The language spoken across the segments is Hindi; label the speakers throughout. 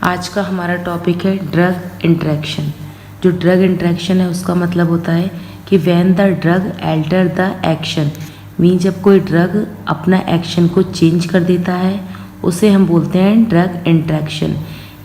Speaker 1: आज का हमारा टॉपिक है ड्रग इंटरेक्शन। जो ड्रग इंटरेक्शन है उसका मतलब होता है कि when the drug alter the action, mean जब कोई ड्रग अपना एक्शन को चेंज कर देता है उसे हम बोलते हैं ड्रग इंटरेक्शन।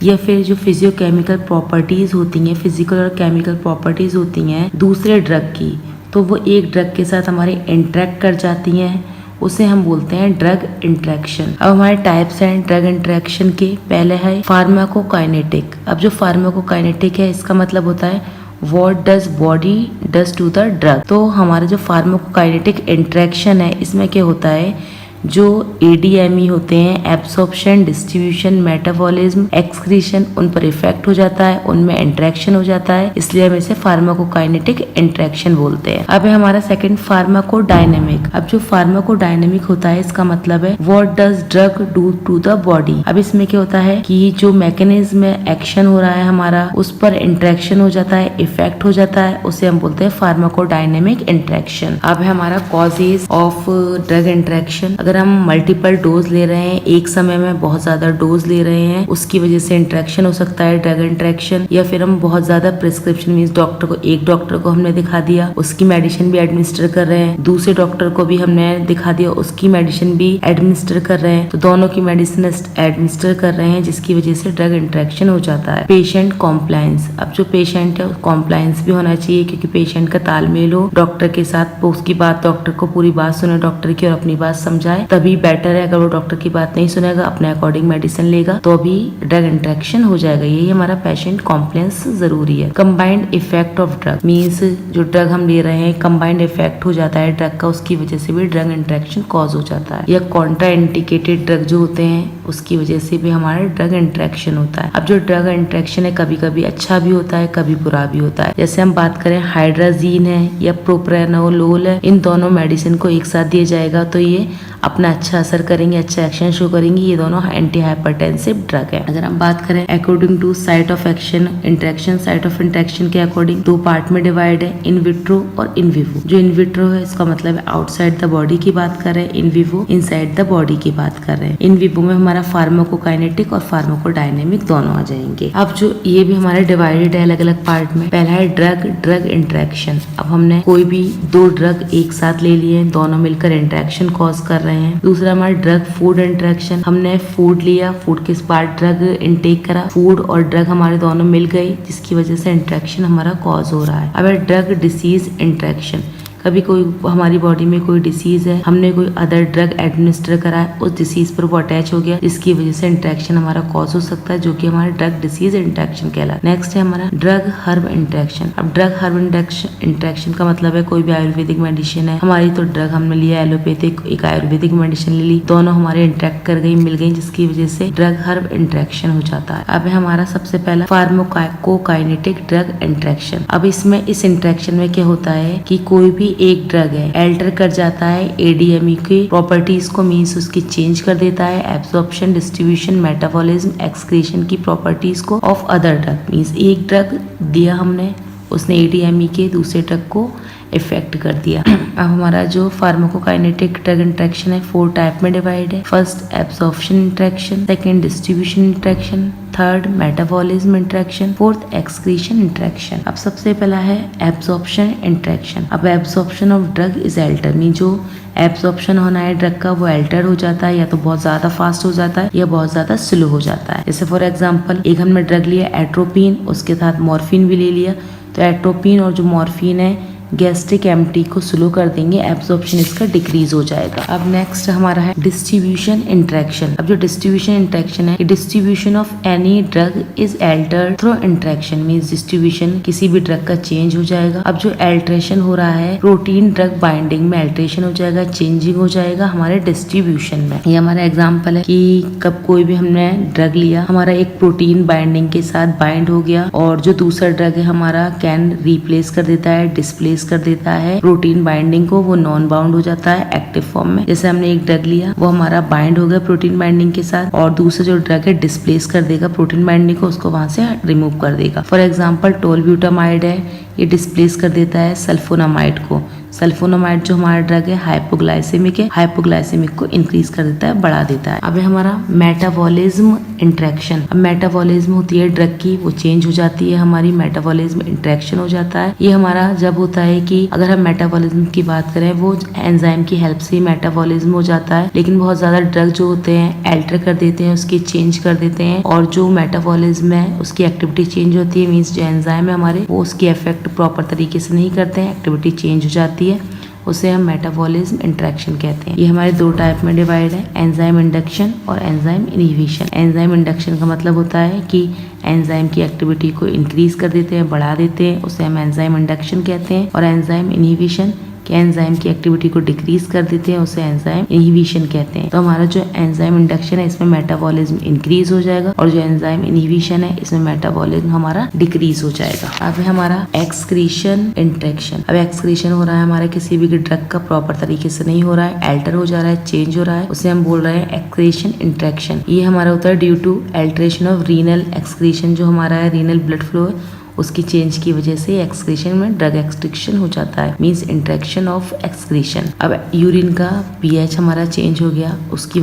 Speaker 1: या फिर जो फिजियोकेमिकल प्रॉपर्टीज़ होती हैं, फिजिकल और केमिकल प्रॉपर्टीज़ होती हैं दूसरे ड्रग की, तो वो एक ड्रग के साथ हमारे इंटरेक्ट कर जाती हैं, उसे हम बोलते हैं ड्रग इंटरेक्शन। अब हमारे टाइप्स हैं ड्रग इंटरेक्शन के। पहले है फार्माकोकाइनेटिक। अब जो फार्माकोकाइनेटिक है इसका मतलब होता है what does body does to the drug. तो हमारे जो फार्माकोकाइनेटिक इंटरेक्शन है इसमें क्या होता है, जो ADME होते हैं, एब्सॉर्प्शन, डिस्ट्रीब्यूशन, मेटाबॉलिज्म, एक्सक्रीशन, उन पर इफेक्ट हो जाता है, उनमें इंटरेक्शन हो जाता है, इसलिए हम इसे फार्माकोकाइनेटिक इंटरेक्शन बोलते हैं। अब है हमारा सेकंड फार्माकोडायनेमिक। अब जो फार्माकोडायनेमिक होता है इसका मतलब है what does drug do to the body. अब इसमें क्या होता है कि जो मैकेनिज्म एक्शन हो रहा है हमारा उस पर इंटरेक्शन हो जाता है, इफेक्ट हो जाता है, उसे हम बोलते हैं फार्माकोडायनेमिक इंटरेक्शन। अब है हमारा कॉजेज ऑफ ड्रग इंटरेक्शन। अगर हम मल्टीपल डोज ले रहे हैं, एक समय में बहुत ज्यादा डोज ले रहे हैं, उसकी वजह से इंटरेक्शन हो सकता है ड्रग इंटरेक्शन। या फिर हम बहुत ज्यादा प्रिस्क्रिप्शन मींस डॉक्टर को, एक डॉक्टर को हमने दिखा दिया उसकी मेडिसिन भी एडमिनिस्टर कर रहे हैं, दूसरे डॉक्टर को भी हमने दिखा दिया उसकी मेडिसिन भी एडमिनिस्टर कर रहे हैं, तो दोनों की मेडिसिन एडमिनिस्टर कर रहे हैं जिसकी वजह से ड्रग इंटरेक्शन हो जाता है। Patient compliance. अब जो पेशेंट है कॉम्प्लायंस भी होना चाहिए, क्योंकि पेशेंट का तालमेल हो डॉक्टर के साथ, उसकी बात डॉक्टर को पूरी बात सुने डॉक्टर की और अपनी बात समझाए, तभी बेटर है। अगर वो डॉक्टर की बात नहीं सुनेगा, अपने अकॉर्डिंग मेडिसिन लेगा, तो अभी ड्रग इंटरेक्शन हो जाएगा। यही हमारा पेशेंट कॉम्प्लायंस जरूरी है। Combined effect of drug means जो ड्रग हम ले रहे हैं कंबाइंड इफेक्ट हो जाता है ड्रग का, उसकी वजह से भी ड्रग इंटरेक्शन कॉज हो जाता है। या कॉन्ट्रा इंडिकेटेड ड्रग जो होते हैं उसकी वजह से भी हमारा ड्रग इंटरेक्शन होता है। अब जो ड्रग इंटरेक्शन है कभी कभी अच्छा भी होता है, कभी बुरा भी होता है। जैसे हम बात करें हाइड्राजीन है या प्रोप्रानोलोल है, इन दोनों मेडिसिन को एक साथ दिया जाएगा तो ये अपना अच्छा असर करेंगे, अच्छा एक्शन शो करेंगे। ये दोनों एंटी हाइपरटेंसिव ड्रग है। अगर हम बात करें according to site of action interaction, site of interaction के अकॉर्डिंग दो पार्ट में डिवाइड है, इन विट्रो और इन विवो। जो इन विट्रो है इसका मतलब है आउटसाइड द बॉडी की बात कर रहे हैं, in vivo inside the body की बात कर रहे हैं। इन विवो में हमारा फार्माकोकाइनेटिक और फार्माकोडायनेमिक दोनों आ जाएंगे। अब जो ये भी हमारे डिवाइडेड है अलग अलग पार्ट में। पहला है ड्रग ड्रग इंटरेक्शन। अब हमने कोई भी दो ड्रग एक साथ ले लिए, दोनों मिलकर इंटरेक्शन कॉज कर रहे हैं। दूसरा हमारा ड्रग फूड इंटरेक्शन। हमने फूड लिया, फूड के बाद ड्रग इनटेक करा, फूड और ड्रग हमारे दोनों मिल गई जिसकी वजह से इंटरेक्शन हमारा कॉज हो रहा है। अब ड्रग डिसीज इंटरेक्शन। कभी कोई हमारी बॉडी में कोई डिसीज है, हमने कोई अदर ड्रग एडमिनिस्टर करा है, उस डिसीज पर वो अटैच हो गया जिसकी वजह से इंटरेक्शन हमारा कॉज हो सकता है, जो कि हमारा ड्रग डिसीज इंटरेक्शन कहलाता है। नेक्स्ट है हमारा ड्रग हर्ब इंटरेक्शन। अब ड्रग हर्ब इंटरेक्शन का मतलब है कोई भी आयुर्वेदिक मेडिसिन है हमारी, तो ड्रग हमने लिया एलोपैथिक, एक आयुर्वेदिक मेडिसिन ले ली, दोनों हमारे इंटरेक्ट कर गई, मिल गई, जिसकी वजह से ड्रग हर्ब इंटरेक्शन हो जाता है। अब है हमारा सबसे पहला फार्माकोकाइनेटिक ड्रग इंटरेक्शन। अब इसमें इस इंटरेक्शन में क्या होता है कि कोई भी एक ड्रग है एल्टर कर जाता है ADME की प्रॉपर्टीज को, मीन्स उसकी चेंज कर देता है, एब्सॉर्प्शन, डिस्ट्रीब्यूशन, मेटाबॉलिज्म, एक्सक्रीशन की प्रॉपर्टीज को ऑफ अदर ड्रग। मीन्स एक ड्रग दिया हमने, उसने ADME के दूसरे ड्रग को इफेक्ट कर दिया। अब हमारा जो फार्माकोकाइनेटिक ड्रग इंटरेक्शन है 4 टाइप में डिवाइड है। First absorption interaction, second distribution interaction, third metabolism interaction, fourth excretion interaction. अब सबसे पहला है एब्सॉर्प्शन इंटरेक्शन। अब absorption of drug is alter, mean जो एब्सॉर्प्शन होना है ड्रग का वो एल्टर हो जाता है, या तो बहुत ज्यादा फास्ट हो जाता है या बहुत ज्यादा स्लो हो जाता है। जैसे फॉर एग्जाम्पल एक हमने ड्रग लिया एट्रोपिन, उसके साथ मॉर्फिन भी ले लिया, तो एट्रोपिन और जो मॉर्फिन है गैस्ट्रिक एम्प्टी को स्लो कर देंगे, एब्सॉर्प्शन इसका डिक्रीज हो जाएगा। अब नेक्स्ट हमारा है डिस्ट्रीब्यूशन इंटरेक्शन। अब जो डिस्ट्रीब्यूशन इंटरेक्शन है, distribution of any drug is altered through interaction, means distribution किसी भी ड्रग का चेंज हो जाएगा। अब जो एल्ट्रेशन हो रहा है प्रोटीन ड्रग बाइंडिंग में एल्ट्रेशन हो जाएगा, चेंजिंग हो जाएगा हमारे डिस्ट्रीब्यूशन में। ये हमारा एग्जाम्पल है कि कब कोई भी हमने ड्रग लिया, हमारा एक प्रोटीन बाइंडिंग के साथ बाइंड हो गया और जो दूसरा ड्रग है हमारा कैन रिप्लेस कर देता है, डिस्प्लेस कर देता है प्रोटीन बाइंडिंग को, वो नॉन बाउंड हो जाता है एक्टिव फॉर्म में। जैसे हमने एक ड्रग लिया वो हमारा बाइंड हो गया प्रोटीन बाइंडिंग के साथ, और दूसरा जो ड्रग है डिस्प्लेस कर देगा प्रोटीन बाइंडिंग को, उसको वहां से रिमूव कर देगा। फॉर एग्जाम्पल टोलब्यूटामाइड है, ये डिस्प्लेस कर देता है सल्फोनामाइड को, सल्फोनामाइड जो हमारा ड्रग है हाइपोग्लाइसेमिक है, हाइपोग्लाइसेमिक को इंक्रीज कर देता है, बढ़ा देता है। अब हमारा मेटाबॉलिज्म इंटरेक्शन। अब मेटाबॉलिज्म होती है ड्रग की, वो चेंज हो जाती है, हमारी मेटाबॉलिज्म इंटरेक्शन हो जाता है। ये हमारा जब होता है कि अगर हम मेटाबॉलिज्म की बात करें, वो एंजाइम की हेल्प से मेटाबॉलिज्म हो जाता है, लेकिन बहुत ज्यादा ड्रग जो होते हैं एल्टर कर देते हैं, उसकी चेंज कर देते हैं, और जो मेटाबॉलिज्म है उसकी एक्टिविटी चेंज होती है। मीन्स जो एंजाइम है हमारे वो उसकी इफेक्ट प्रॉपर तरीके से नहीं करते हैं, एक्टिविटी चेंज हो जाती है, उसे हम मेटाबॉलिज्म इंटरेक्शन कहते हैं। ये हमारे दो टाइप में डिवाइड है, एंजाइम इंडक्शन और एंजाइम इनहिबिशन। एंजाइम इंडक्शन का मतलब होता है कि एंजाइम की एक्टिविटी को इंक्रीज कर देते हैं, बढ़ा देते हैं, उसे हम एंजाइम इंडक्शन कहते हैं। और एंजाइम इनहिबिशन कि एंजाइम की एक्टिविटी को डिक्रीज कर देते हैं, उसे एंजाइम इनहिबिशन कहते हैं। तो हमारा जो एंजाइम इंडक्शन है इसमें मेटाबॉलिज्म इंक्रीज हो जाएगा, और जो एंजाइम इनहिबिशन है इसमें मेटाबॉलिज्म हमारा डिक्रीज हो जाएगा। अब हमारा एक्सक्रीशन इंटरेक्शन। अब एक्सक्रीशन हो रहा है हमारे किसी भी ड्रग का प्रॉपर तरीके से नहीं हो रहा है, एल्टर हो जा रहा है, चेंज हो रहा है, उसे हम बोल रहे हैं एक्सक्रीशन इंटरेक्शन। ये हमारा होता है due to alteration of renal excretion, जो हमारा है रीनल ब्लड फ्लो है उसकी चेंज की वजह से एक्सक्रीशन में ड्रग एक्सट्रिक्शन हो जाता है, मींस इंटरेक्शन ऑफ एक्सक्रीशन। अब यूरिन का पीएच हमारा चेंज हो गया, उसकी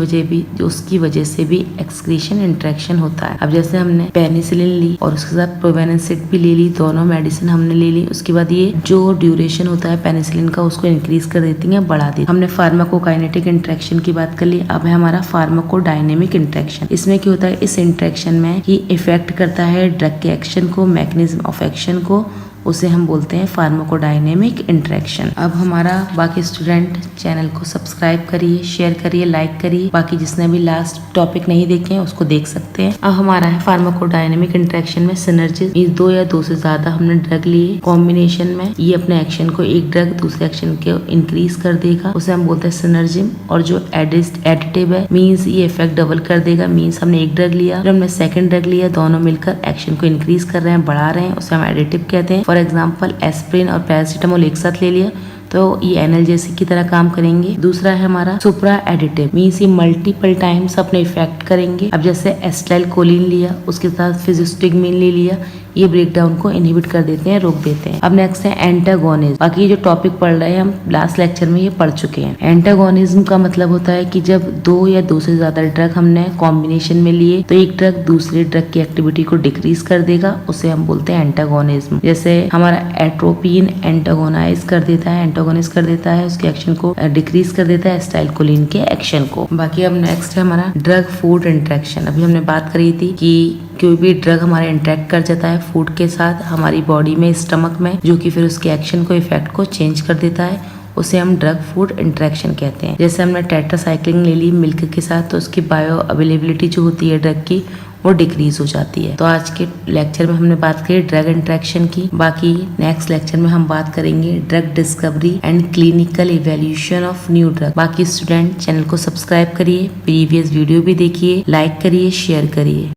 Speaker 1: वजह से भी एक्सक्रीशन इंटरेक्शन होता है। अब जैसे हमने पेनिसिलिन ली और उसके साथ प्रोवेनेंसिड भी ले ली, दोनों मेडिसिन हमने ले ली, उसके बाद ये जो ड्यूरेशन होता है पेनिसिलिन का उसको इंक्रीज कर देती है, बढ़ा देती है। हमने फार्माकोकाइनेटिक इंटरेक्शन की बात कर ली। अब है हमारा फार्माकोडायनेमिक इंटरेक्शन। इसमें क्या होता है, इस इंटरेक्शन में ही इफेक्ट करता है ड्रग के एक्शन को, मैकेनिज्म ऑफ एक्शन को, उसे हम बोलते हैं फार्माकोडायनेमिक इंटरेक्शन। अब हमारा बाकी स्टूडेंट चैनल को सब्सक्राइब करिए, शेयर करिए, लाइक करिए। बाकी जिसने भी लास्ट टॉपिक नहीं देखे हैं उसको देख सकते हैं। अब हमारा है फार्माकोडायनेमिक इंटरेक्शन में सिनर्जी। मींस दो या दो से ज्यादा हमने ड्रग लिए कॉम्बिनेशन में, ये अपने एक्शन को एक ड्रग दूसरे एक्शन के इंक्रीज कर देगा, उसे हम बोलते हैं सिनर्जिम। और जो एडिटिव है मीन्स ये इफेक्ट डबल कर देगा, मीन्स हमने एक ड्रग लिया, हमने सेकेंड ड्रग लिया, दोनों मिलकर एक्शन को इंक्रीज कर रहे हैं, बढ़ा रहे हैं, उसे हम एडिटिव कहते हैं। फॉर एग्जाम्पल एस्प्रिन और पैरासीटामोल एक साथ ले लिया तो ये एनाल्जेसिक की तरह काम करेंगे। दूसरा है हमारा सुप्रा एडिटिव, मीन्स ये मल्टीपल टाइम्स अपने इफेक्ट करेंगे। अब जैसे एस्टाइल कोलिन लिया, उसके साथ फिजिस्टिगमिन ले लिया, ये ब्रेकडाउन को इनहिबिट कर देते हैं, रोक देते हैं। अब नेक्स्ट है एंटागोनिज्म। बाकी जो टॉपिक पढ़ रहे हैं हम लास्ट लेक्चर में ये पढ़ चुके हैं। एंटागोनिज्म का मतलब होता है कि जब दो या दो से ज्यादा ड्रग हमने कॉम्बिनेशन में लिए तो एक ड्रग दूसरे ड्रग की एक्टिविटी को डिक्रीज कर देगा, उसे हम बोलते हैं एंटागोनिज्म। जैसे हमारा एट्रोपिन एंटागोनाइज कर देता है, एंटागोनिज कर देता है, उसके एक्शन को डिक्रीज कर देता है एसिटाइलकोलिन के एक्शन को। बाकी अब नेक्स्ट है हमारा ड्रग फूड इंटरेक्शन। अभी हमने बात करी थी कि कोई भी ड्रग हमारे इंटरेक्ट कर जाता है फूड के साथ हमारी बॉडी में, स्टमक में, जो कि फिर उसके एक्शन को, इफेक्ट को चेंज कर देता है, उसे हम ड्रग फूड इंटरेक्शन कहते हैं। जैसे हमने टेट्रासाइक्लिन ले ली मिल्क के साथ तो उसकी बायो अवेलेबिलिटी जो होती है ड्रग की वो डिक्रीज हो जाती है। तो आज के लेक्चर में हमने बात करी ड्रग इंटरेक्शन की। बाकी नेक्स्ट लेक्चर में हम बात करेंगे drug discovery and clinical evaluation of new drug. बाकी स्टूडेंट चैनल को सब्सक्राइब करिए, प्रीवियस वीडियो भी देखिए, लाइक करिए, शेयर करिए।